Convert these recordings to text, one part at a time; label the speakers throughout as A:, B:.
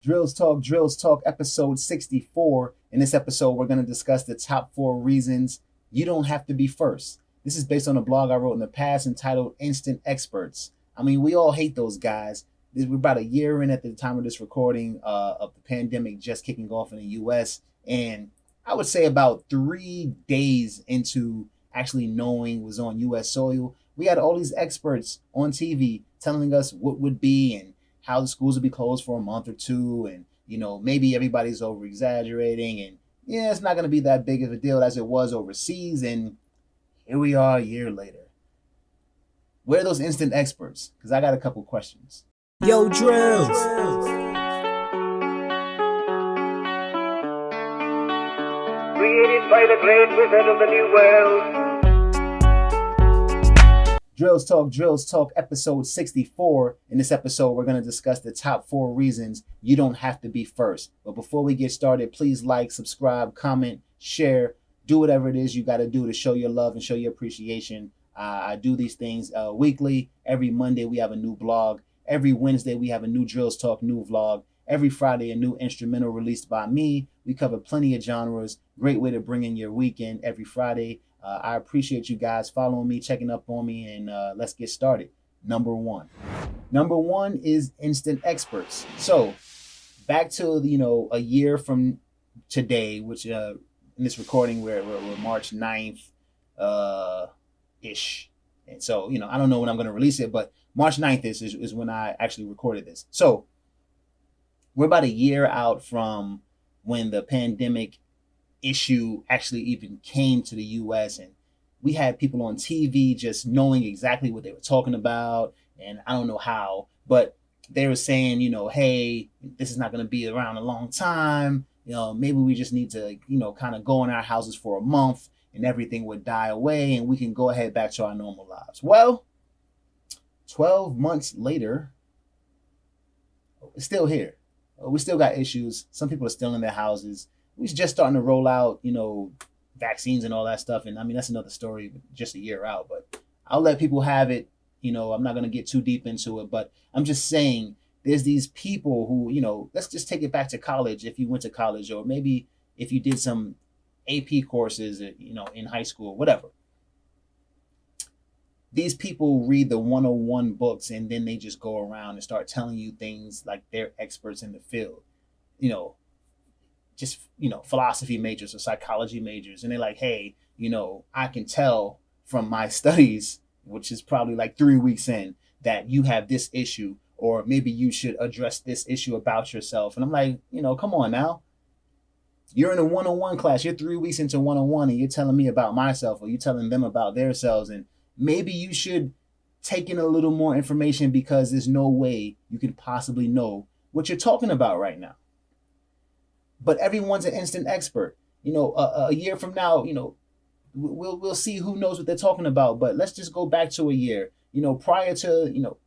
A: Drills Talk, episode 64. In this episode, we're going to discuss the top 4 reasons you don't have to be first. This is based on a blog I wrote in the past entitled Instant Experts. I mean, we all hate those guys. We're about a year in at the time of this recording of the pandemic just kicking off in the U.S. And I would say about 3 days into actually knowing was on U.S. soil, we had all these experts on TV telling us what would be and how the schools would be closed for a month or two. And, maybe everybody's over exaggerating. And yeah, it's not going to be that big of a deal as it was overseas. And here we are a year later. Where are those instant experts? Because I got a couple questions.
B: Yo, Drills!
C: Created by the great wizard of the new world.
A: Drills Talk, episode 64. In this episode, we're going to discuss the top 4 reasons you don't have to be first. But before we get started, please like, subscribe, comment, share, do whatever it is you got to do to show your love and show your appreciation. I do these things weekly. Every Monday, we have a new blog. Every Wednesday, we have a new Drills Talk, new vlog. Every Friday, a new instrumental released by me. We cover plenty of genres. Great way to bring in your weekend every Friday. I appreciate you guys following me, checking up on me, and let's get started. Number one is instant experts. So back to, a year from today, which in this recording, we're March 9th ish. And so, I don't know when I'm going to release it, but March 9th is when I actually recorded this. So we're about a year out from when the pandemic issue actually even came to the US, and we had people on TV just knowing exactly what they were talking about. And I don't know how, but they were saying, hey, this is not going to be around a long time. Maybe we just need to, kind of go in our houses for a month and everything would die away and we can go ahead back to our normal lives. Well, 12 months later, it's still here. We still got issues. Some people are still in their houses. We're just starting to roll out, vaccines and all that stuff. And I mean, that's another story, just a year out, but I'll let people have it. I'm not going to get too deep into it, but I'm just saying there's these people who, let's just take it back to college. If you went to college, or maybe if you did some AP courses, in high school, whatever. These people read the 101 books and then they just go around and start telling you things like they're experts in the field, just, philosophy majors or psychology majors. And they're like, hey, I can tell from my studies, which is probably like 3 weeks in, that you have this issue, or maybe you should address this issue about yourself. And I'm like, come on now. You're in a 101 class. You're 3 weeks into 101 and you're telling me about myself, or you're telling them about their selves. And maybe you should take in a little more information, because there's no way you can possibly know what you're talking about right now. But everyone's an instant expert. A year from now, we'll see who knows what they're talking about. But let's just go back to a year, prior to,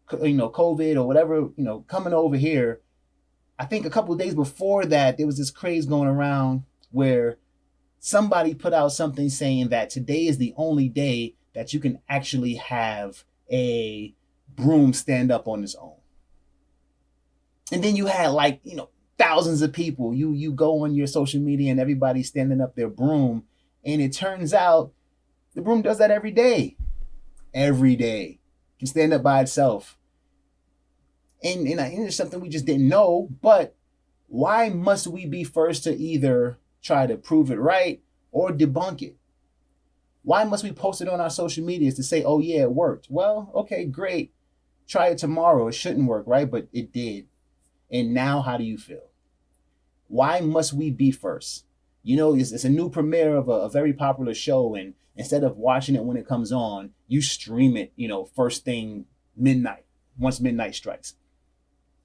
A: COVID or whatever, coming over here. I think a couple of days before that, there was this craze going around where somebody put out something saying that today is the only day that you can actually have a broom stand up on its own. And then you had thousands of people. You go on your social media and everybody's standing up their broom. And it turns out the broom does that every day. Every day. It can stand up by itself. And it's something we just didn't know. But why must we be first to either try to prove it right or debunk it? Why must we post it on our social medias to say, oh yeah, it worked? Well, okay, great. Try it tomorrow. It shouldn't work, right? But it did. And now how do you feel? Why must we be first? It's a new premiere of a very popular show, and instead of watching it when it comes on, you stream it, first thing midnight, once midnight strikes.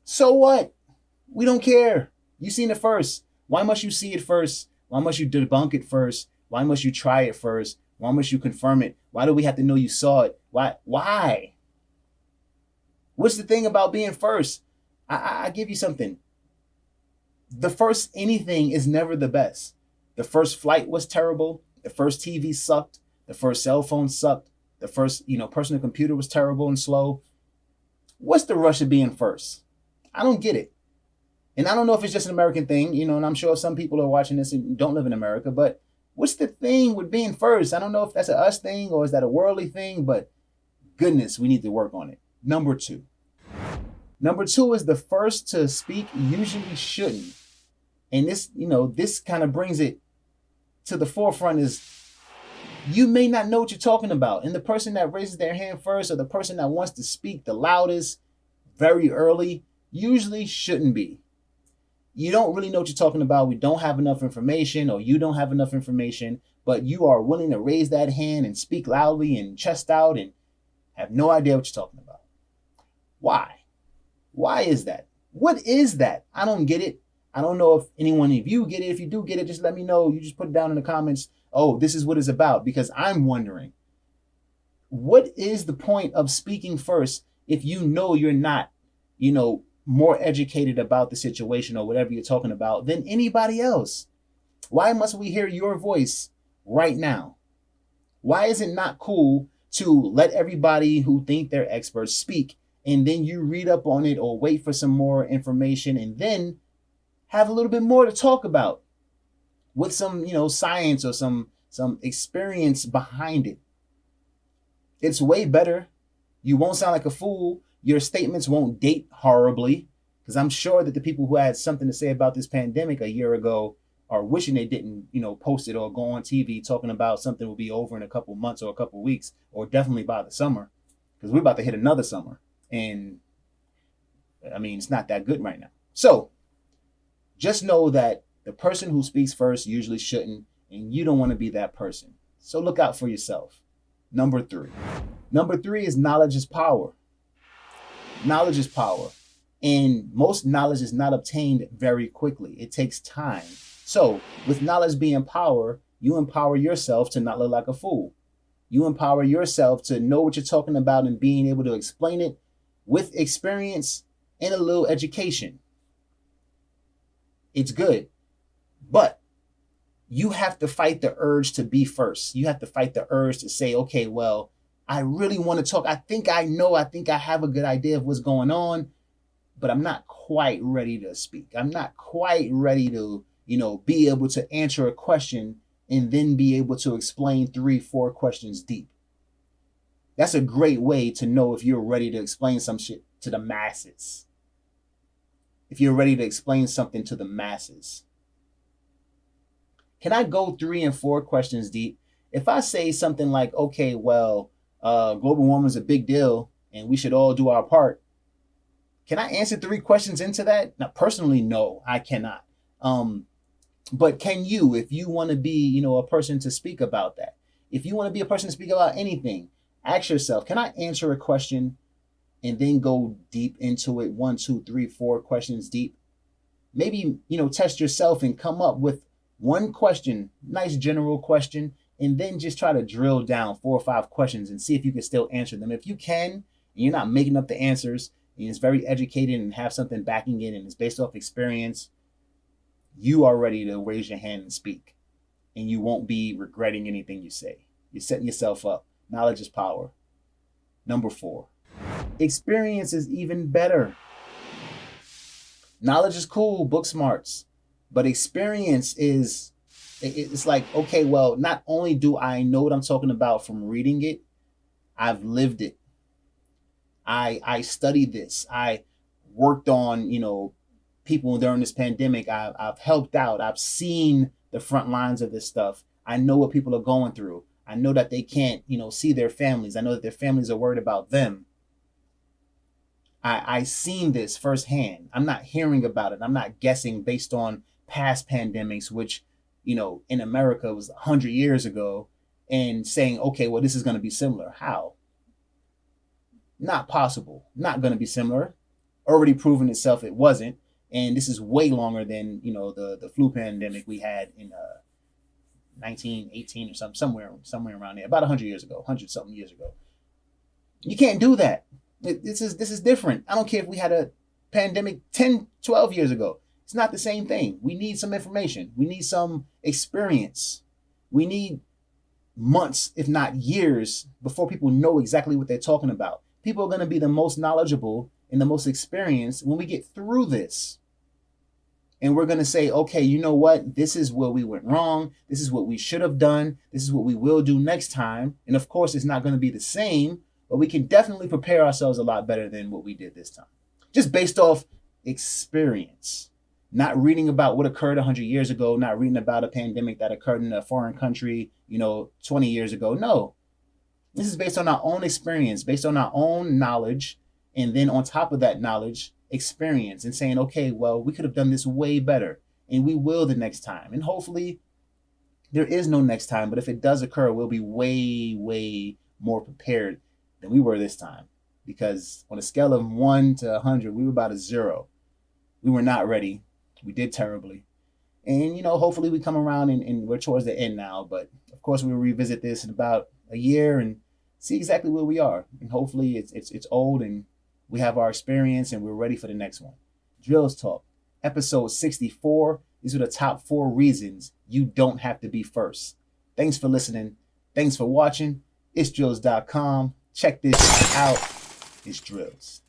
A: So what? We don't care. You seen it first. Why must you see it first? Why must you debunk it first? Why must you try it first? Why must you confirm it? Why do we have to know you saw it? Why? What's the thing about being first? I give you something. The first anything is never the best. The first flight was terrible. The first TV sucked. The first cell phone sucked. The first, personal computer was terrible and slow. What's the rush of being first? I don't get it. And I don't know if it's just an American thing, and I'm sure some people are watching this and don't live in America, but what's the thing with being first? I don't know if that's a us thing or is that a worldly thing, but goodness, we need to work on it. Number two. Number two is the first to speak usually shouldn't. And this kind of brings it to the forefront is you may not know what you're talking about. And the person that raises their hand first or the person that wants to speak the loudest very early usually shouldn't be. You don't really know what you're talking about. We don't have enough information or you don't have enough information, but you are willing to raise that hand and speak loudly and chest out and have no idea what you're talking about. Why? Why is that? What is that? I don't get it. I don't know if anyone of you get it. If you do get it, just let me know. You just put it down in the comments. Oh, this is what it's about, because I'm wondering, what is the point of speaking first if you know you're not, more educated about the situation or whatever you're talking about than anybody else? Why must we hear your voice right now? Why is it not cool to let everybody who think they're experts speak and then you read up on it or wait for some more information and then have a little bit more to talk about with some, science or some experience behind it? It's way better. You won't sound like a fool. Your statements won't date horribly, because I'm sure that the people who had something to say about this pandemic a year ago are wishing they didn't, post it or go on TV talking about something will be over in a couple months or a couple weeks, or definitely by the summer, because we're about to hit another summer. And I mean, it's not that good right now. So just know that the person who speaks first usually shouldn't, and you don't want to be that person. So look out for yourself. Number three. Number three is knowledge is power. Knowledge is power. And most knowledge is not obtained very quickly. It takes time. So with knowledge being power, you empower yourself to not look like a fool. You empower yourself to know what you're talking about and being able to explain it with experience and a little education. It's good. But you have to fight the urge to be first. You have to fight the urge to say, okay, well, I really want to talk. I think I have a good idea of what's going on, but I'm not quite ready to speak. I'm not quite ready to, be able to answer a question and then be able to explain 3-4 questions deep. That's a great way to know if you're ready to explain some shit to the masses. If you're ready to explain something to the masses. Can I go 3 and 4 questions deep? If I say something like, okay, well, global warming is a big deal and we should all do our part, can I answer 3 questions into that? Now, personally, no, I cannot. But can you, if you want to be, a person to speak about that? If you want to be a person to speak about anything, ask yourself, can I answer a question and then go deep into it? 1, 2, 3, 4 questions deep. Maybe, test yourself and come up with one question, nice general question, and then just try to drill down 4 or 5 questions and see if you can still answer them. If you can, and you're not making up the answers, and it's very educated and have something backing it and it's based off experience, you are ready to raise your hand and speak. And you won't be regretting anything you say. You're setting yourself up. Knowledge is power. Number 4, experience is even better. Knowledge is cool, book smarts. But experience it's like, okay, well, not only do I know what I'm talking about from reading it, I've lived it. I studied this. I worked on, people during this pandemic. I've helped out. I've seen the front lines of this stuff. I know what people are going through. I know that they can't, see their families. I know that their families are worried about them. I seen this firsthand. I'm not hearing about it. I'm not guessing based on past pandemics, which, in America was 100 years ago, and saying, okay, well, this is going to be similar. How? Not possible. Not going to be similar. Already proven itself it wasn't. And this is way longer than, the flu pandemic we had in 1918 or somewhere around there, about 100 years ago, 100 something years ago. You can't do that. This is different. I don't care if we had a pandemic 10, 12 years ago. It's not the same thing. We need some information. We need some experience. We need months, if not years, before people know exactly what they're talking about. People are going to be the most knowledgeable and the most experienced when we get through this. And we're going to say, okay, you know what? This is where we went wrong. This is what we should have done. This is what we will do next time. And of course, it's not going to be the same, but we can definitely prepare ourselves a lot better than what we did this time. Just based off experience, not reading about what occurred 100 years ago, not reading about a pandemic that occurred in a foreign country, 20 years ago. No, this is based on our own experience, based on our own knowledge. And then on top of that knowledge, experience, and saying, okay, well, we could have done this way better, and we will the next time. And hopefully there is no next time, but if it does occur, we'll be way, way more prepared than we were this time. Because on a scale of 1 to 100, we were about a 0. We were not ready. We did terribly. And, hopefully we come around and we're towards the end now. But of course, we'll revisit this in about a year and see exactly where we are. And hopefully it's old and we have our experience and we're ready for the next one. Drills Talk, episode 64. These are the top 4 reasons you don't have to be first. Thanks for listening. Thanks for watching. It's drills.com. Check this out. It's Drills.